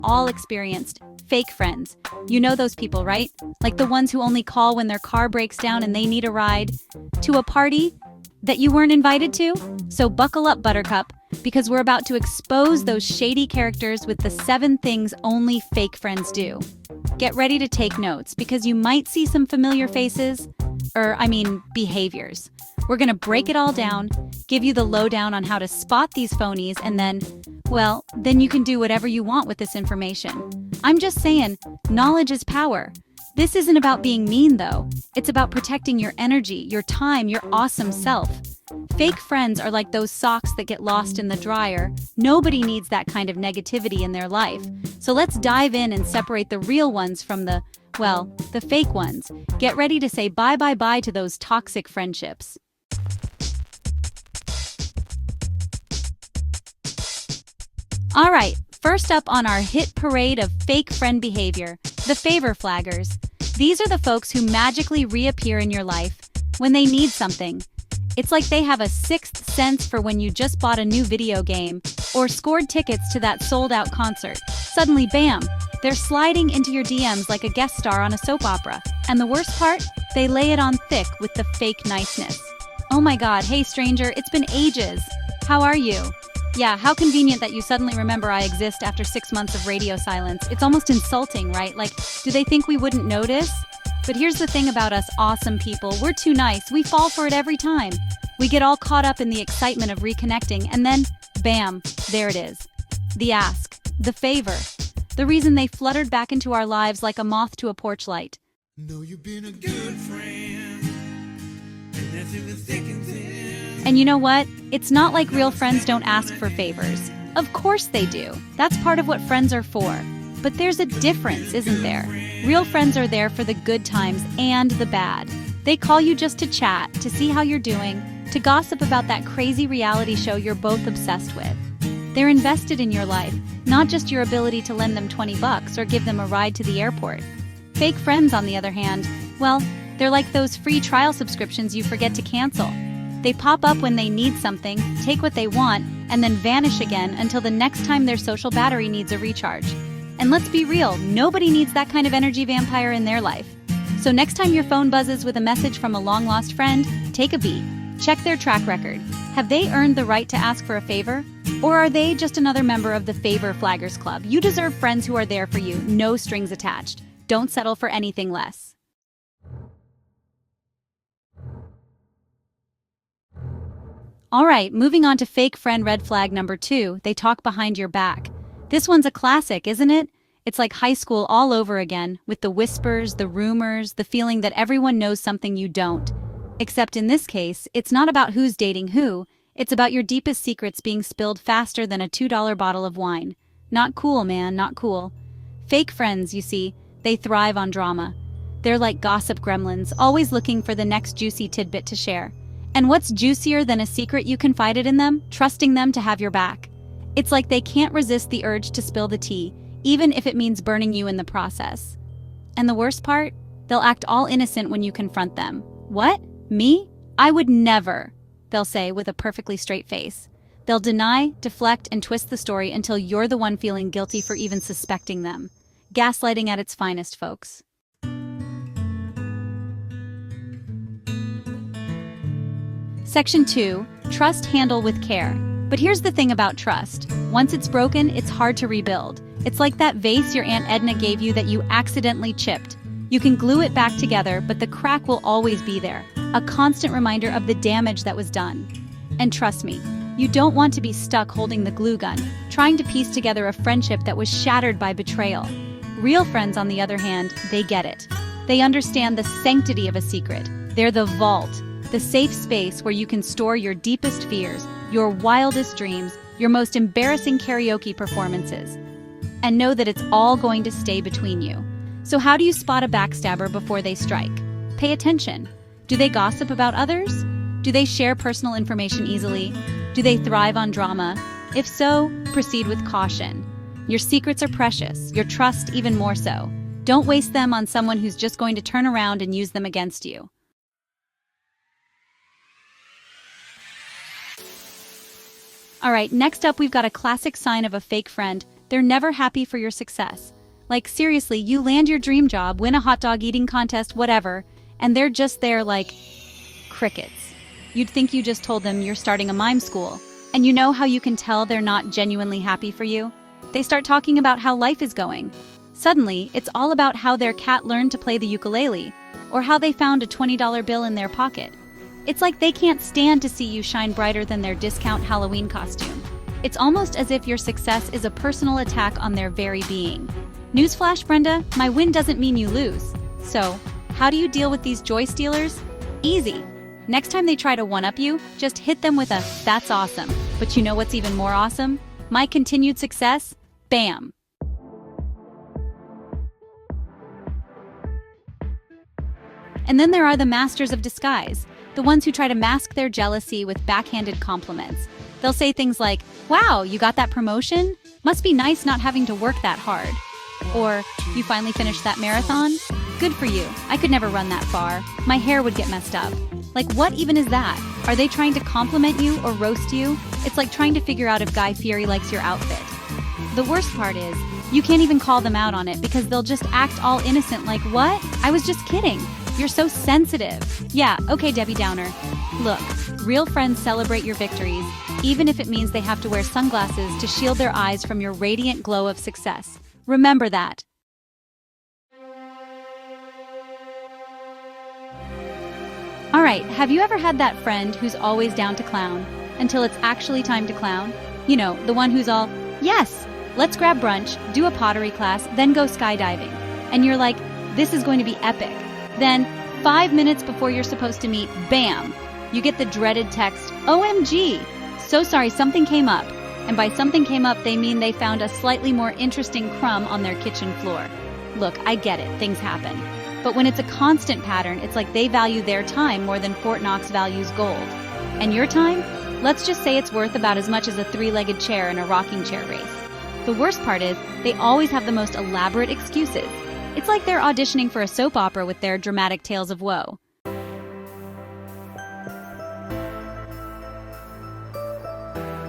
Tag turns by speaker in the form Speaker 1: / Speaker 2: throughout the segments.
Speaker 1: all experienced fake friends. You know those people, right? Like the ones who only call when their car breaks down and they need a ride to a party that you weren't invited to? So buckle up, Buttercup, because we're about to expose those shady characters with the 7 things only fake friends do. Get ready to take notes because you might see some familiar faces, behaviors. We're gonna break it all down, give you the lowdown on how to spot these phonies, and then you can do whatever you want with this information. I'm just saying, knowledge is power. This isn't about being mean, though. It's about protecting your energy, your time, your awesome self. Fake friends are like those socks that get lost in the dryer. Nobody needs that kind of negativity in their life. So let's dive in and separate the real ones from the fake ones. Get ready to say bye to those toxic friendships. All right, first up on our hit parade of fake friend behavior, the favor flaggers. These are the folks who magically reappear in your life when they need something. It's like they have a sixth sense for when you just bought a new video game or scored tickets to that sold-out concert. Suddenly, bam, they're sliding into your DMs like a guest star on a soap opera. And the worst part? They lay it on thick with the fake niceness. Oh my god, hey stranger, it's been ages. How are you? Yeah, how convenient that you suddenly remember I exist after 6 months of radio silence. It's almost insulting, right? Like, do they think we wouldn't notice? But here's the thing about us awesome people. We're too nice. We fall for it every time. We get all caught up in the excitement of reconnecting, and then, bam, there it is. The ask. The favor. The reason they fluttered back into our lives like a moth to a porch light.
Speaker 2: Know you've been a good friend, and that's through the thick and thin.
Speaker 1: And you know what? It's not like real friends don't ask for favors. Of course they do. That's part of what friends are for. But there's a difference, isn't there? Real friends are there for the good times and the bad. They call you just to chat, to see how you're doing, to gossip about that crazy reality show you're both obsessed with. They're invested in your life, not just your ability to lend them $20 or give them a ride to the airport. Fake friends, on the other hand, they're like those free trial subscriptions you forget to cancel. They pop up when they need something, take what they want, and then vanish again until the next time their social battery needs a recharge. And let's be real, nobody needs that kind of energy vampire in their life. So next time your phone buzzes with a message from a long-lost friend, take a beat. Check their track record. Have they earned the right to ask for a favor? Or are they just another member of the Favor Flaggers Club? You deserve friends who are there for you, no strings attached. Don't settle for anything less. All right, moving on to fake friend red flag number 2, they talk behind your back. This one's a classic, isn't it? It's like high school all over again, with the whispers, the rumors, the feeling that everyone knows something you don't. Except in this case, it's not about who's dating who, it's about your deepest secrets being spilled faster than a $2 bottle of wine. Not cool, man, not cool. Fake friends, you see, they thrive on drama. They're like gossip gremlins, always looking for the next juicy tidbit to share. And what's juicier than a secret you confided in them, trusting them to have your back? It's like they can't resist the urge to spill the tea, even if it means burning you in the process. And the worst part? They'll act all innocent when you confront them. What? Me? I would never, they'll say with a perfectly straight face. They'll deny, deflect, and twist the story until you're the one feeling guilty for even suspecting them. Gaslighting at its finest, folks. Section 2, trust handle with care. But here's the thing about trust. Once it's broken, it's hard to rebuild. It's like that vase your Aunt Edna gave you that you accidentally chipped. You can glue it back together, but the crack will always be there, a constant reminder of the damage that was done. And trust me, you don't want to be stuck holding the glue gun, trying to piece together a friendship that was shattered by betrayal. Real friends, on the other hand, they get it. They understand the sanctity of a secret. They're the vault. The safe space where you can store your deepest fears, your wildest dreams, your most embarrassing karaoke performances. And know that it's all going to stay between you. So how do you spot a backstabber before they strike? Pay attention. Do they gossip about others? Do they share personal information easily? Do they thrive on drama? If so, proceed with caution. Your secrets are precious, your trust even more so. Don't waste them on someone who's just going to turn around and use them against you. All right, next up we've got a classic sign of a fake friend, They're never happy for your success. Like, seriously, you land your dream job, win a hot dog eating contest, whatever, and they're just there like crickets. You'd think you just told them you're starting a mime school. And you know how you can tell they're not genuinely happy for you? They start talking about how life is going. Suddenly, it's all about how their cat learned to play the ukulele, or how they found a $20 bill in their pocket. It's like they can't stand to see you shine brighter than their discount Halloween costume. It's almost as if your success is a personal attack on their very being. Newsflash, Brenda, my win doesn't mean you lose. So, how do you deal with these joy stealers? Easy. Next time they try to one-up you, just hit them with a, "That's awesome." But you know what's even more awesome? My continued success? Bam! And then there are the masters of disguise, the ones who try to mask their jealousy with backhanded compliments. They'll say things like, "Wow, you got that promotion? Must be nice not having to work that hard." Or, "You finally finished that marathon? Good for you. I could never run that far. My hair would get messed up." Like, what even is that? Are they trying to compliment you or roast you? It's like trying to figure out if Guy Fieri likes your outfit. The worst part is, you can't even call them out on it because they'll just act all innocent like, "What? I was just kidding. You're so sensitive." Yeah, okay, Debbie Downer. Look, real friends celebrate your victories, even if it means they have to wear sunglasses to shield their eyes from your radiant glow of success. Remember that. All right, have you ever had that friend who's always down to clown until it's actually time to clown? You know, the one who's all, "Yes, let's grab brunch, do a pottery class, then go skydiving." And you're like, "This is going to be epic." Then, 5 minutes before you're supposed to meet, bam, you get the dreaded text, "OMG, so sorry, something came up." And by something came up, they mean they found a slightly more interesting crumb on their kitchen floor. Look, I get it, things happen. But when it's a constant pattern, it's like they value their time more than Fort Knox values gold. And your time? Let's just say it's worth about as much as a 3-legged chair in a rocking chair race. The worst part is, they always have the most elaborate excuses. It's like they're auditioning for a soap opera with their dramatic tales of woe.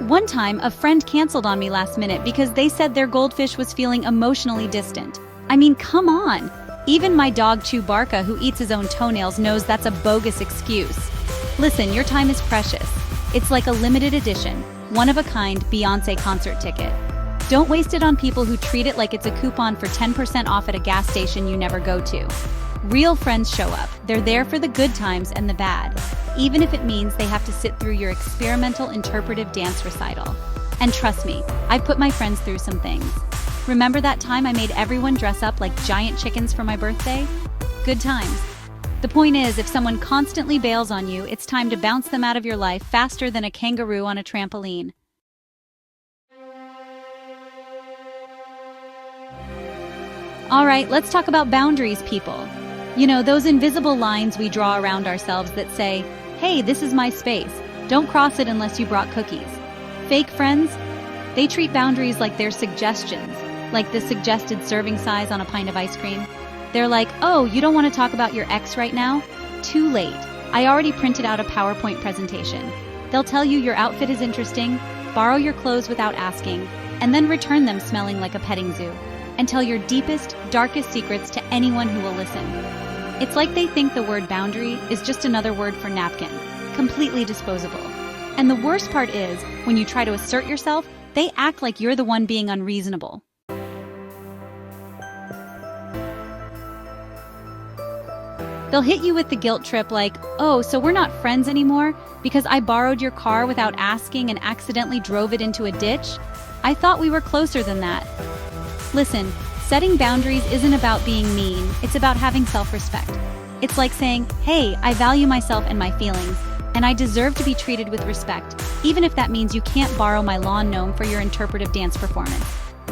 Speaker 1: One time, a friend canceled on me last minute because they said their goldfish was feeling emotionally distant. I mean, come on! Even my dog Chewbacca, who eats his own toenails, knows that's a bogus excuse. Listen, your time is precious. It's like a limited edition, one-of-a-kind Beyoncé concert ticket. Don't waste it on people who treat it like it's a coupon for 10% off at a gas station you never go to. Real friends show up. They're there for the good times and the bad, even if it means they have to sit through your experimental interpretive dance recital. And trust me, I've put my friends through some things. Remember that time I made everyone dress up like giant chickens for my birthday? Good times. The point is, if someone constantly bails on you, it's time to bounce them out of your life faster than a kangaroo on a trampoline. All right, let's talk about boundaries, people. You know, those invisible lines we draw around ourselves that say, "Hey, this is my space. Don't cross it unless you brought cookies." Fake friends? They treat boundaries like they're suggestions, like the suggested serving size on a pint of ice cream. They're like, "Oh, you don't want to talk about your ex right now? Too late. I already printed out a PowerPoint presentation." They'll tell you your outfit is interesting, borrow your clothes without asking, and then return them smelling like a petting zoo, and tell your deepest, darkest secrets to anyone who will listen. It's like they think the word boundary is just another word for napkin, completely disposable. And the worst part is, when you try to assert yourself, they act like you're the one being unreasonable. They'll hit you with the guilt trip like, "Oh, so we're not friends anymore because I borrowed your car without asking and accidentally drove it into a ditch? I thought we were closer than that." Listen, setting boundaries isn't about being mean, it's about having self-respect. It's like saying, "Hey, I value myself and my feelings, and I deserve to be treated with respect, even if that means you can't borrow my lawn gnome for your interpretive dance performance."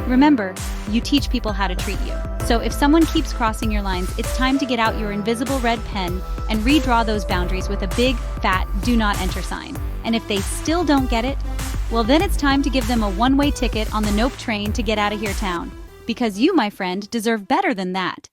Speaker 1: Remember, you teach people how to treat you. So if someone keeps crossing your lines, it's time to get out your invisible red pen and redraw those boundaries with a big, fat "do not enter" sign. And if they still don't get it, well, then it's time to give them a one-way ticket on the Nope train to get out of here town. Because you, my friend, deserve better than that.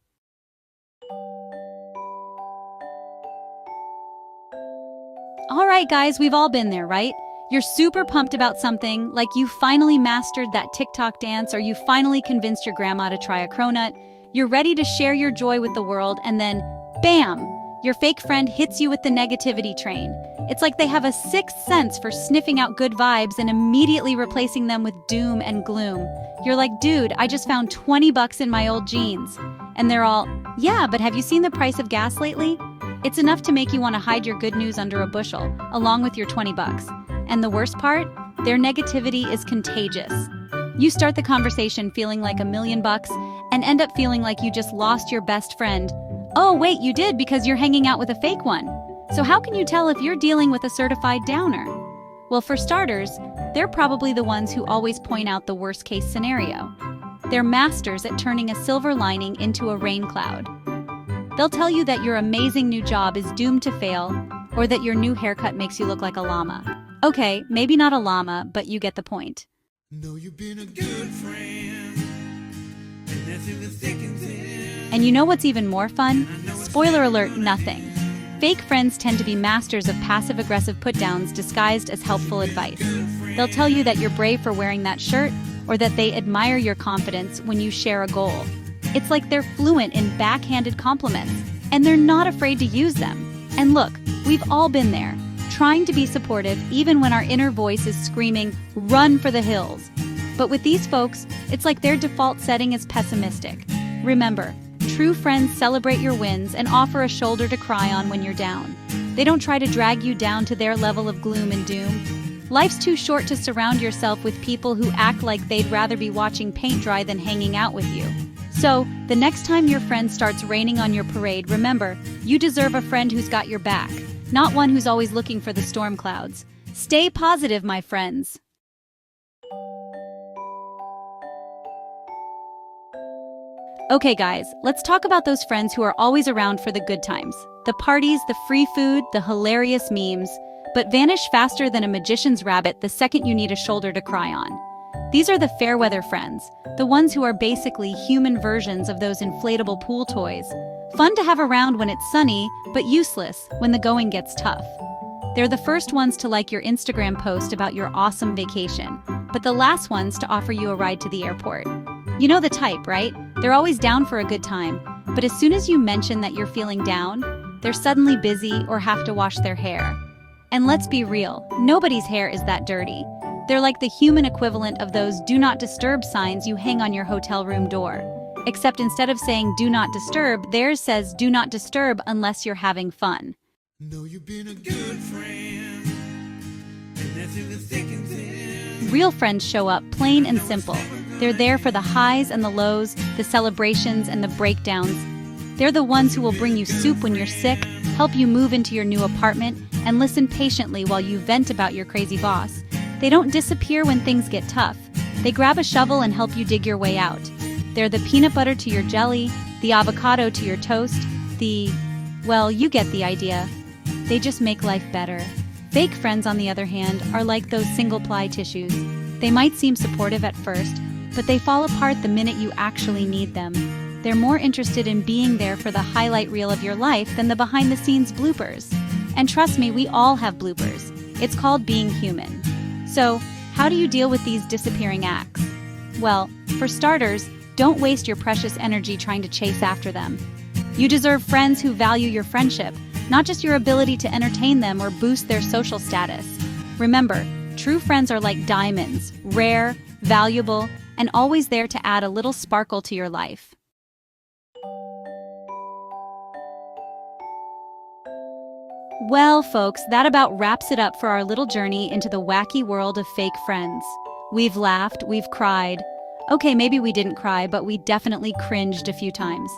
Speaker 1: All right, guys, we've all been there, right? You're super pumped about something, like you finally mastered that TikTok dance or you finally convinced your grandma to try a cronut. You're ready to share your joy with the world, and then, bam! Your fake friend hits you with the negativity train. It's like they have a sixth sense for sniffing out good vibes and immediately replacing them with doom and gloom. You're like, dude, I just found 20 bucks in my old jeans. And they're all, yeah, but have you seen the price of gas lately? It's enough to make you want to hide your good news under a bushel, along with your 20 bucks. And the worst part? Their negativity is contagious. You start the conversation feeling like $1,000,000 and end up feeling like you just lost your best friend. Oh, wait, you did because you're hanging out with a fake one. So how can you tell if you're dealing with a certified downer? Well, for starters, they're probably the ones who always point out the worst-case scenario. They're masters at turning a silver lining into a rain cloud. They'll tell you that your amazing new job is doomed to fail, or that your new haircut makes you look like a llama. Okay, maybe not a llama, but you get the point.
Speaker 2: Know you've been a good friend, and that's in the thick and thin.
Speaker 1: And you know what's even more fun? Spoiler alert, nothing. Fake friends tend to be masters of passive-aggressive put-downs disguised as helpful advice. They'll tell you that you're brave for wearing that shirt, or that they admire your confidence when you share a goal. It's like they're fluent in backhanded compliments, and they're not afraid to use them. And look, we've all been there, trying to be supportive even when our inner voice is screaming, run for the hills. But with these folks, it's like their default setting is pessimistic. Remember, true friends celebrate your wins and offer a shoulder to cry on when you're down. They don't try to drag you down to their level of gloom and doom. Life's too short to surround yourself with people who act like they'd rather be watching paint dry than hanging out with you. So, the next time your friend starts raining on your parade, remember, you deserve a friend who's got your back, not one who's always looking for the storm clouds. Stay positive, my friends. Okay, guys, let's talk about those friends who are always around for the good times. The parties, the free food, the hilarious memes, but vanish faster than a magician's rabbit the second you need a shoulder to cry on. These are the fair weather friends, the ones who are basically human versions of those inflatable pool toys. Fun to have around when it's sunny, but useless when the going gets tough. They're the first ones to like your Instagram post about your awesome vacation, but the last ones to offer you a ride to the airport. You know the type, right? They're always down for a good time, but as soon as you mention that you're feeling down, they're suddenly busy or have to wash their hair. And let's be real, nobody's hair is that dirty. They're like the human equivalent of those do not disturb signs you hang on your hotel room door. Except instead of saying do not disturb, theirs says do not disturb unless you're having fun.
Speaker 2: Know you've been a good friend, and that's in the thick and thin.
Speaker 1: Real friends show up plain and simple. They're there for the highs and the lows, the celebrations and the breakdowns. They're the ones who will bring you soup when you're sick, help you move into your new apartment, and listen patiently while you vent about your crazy boss. They don't disappear when things get tough. They grab a shovel and help you dig your way out. They're the peanut butter to your jelly, the avocado to your toast, well, you get the idea. They just make life better. Fake friends, on the other hand, are like those single-ply tissues. They might seem supportive at first, but they fall apart the minute you actually need them. They're more interested in being there for the highlight reel of your life than the behind-the-scenes bloopers. And trust me, we all have bloopers. It's called being human. So, how do you deal with these disappearing acts? Well, for starters, don't waste your precious energy trying to chase after them. You deserve friends who value your friendship, not just your ability to entertain them or boost their social status. Remember, true friends are like diamonds, rare, valuable, and always there to add a little sparkle to your life. Well, folks, that about wraps it up for our little journey into the wacky world of fake friends. We've laughed, we've cried. Okay, maybe we didn't cry, but we definitely cringed a few times.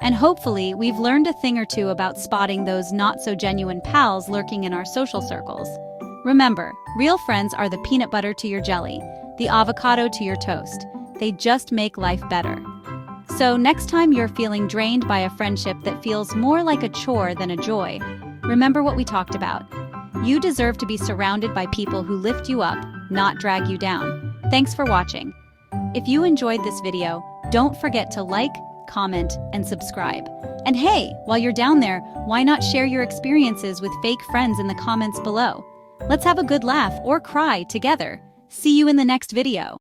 Speaker 1: And hopefully, we've learned a thing or two about spotting those not-so-genuine pals lurking in our social circles. Remember, real friends are the peanut butter to your jelly, the avocado to your toast. They just make life better. So next time you're feeling drained by a friendship that feels more like a chore than a joy, remember what we talked about. You deserve to be surrounded by people who lift you up, not drag you down. Thanks for watching. If you enjoyed this video, don't forget to like, comment, and subscribe. And hey, while you're down there, why not share your experiences with fake friends in the comments below? Let's have a good laugh or cry together. See you in the next video.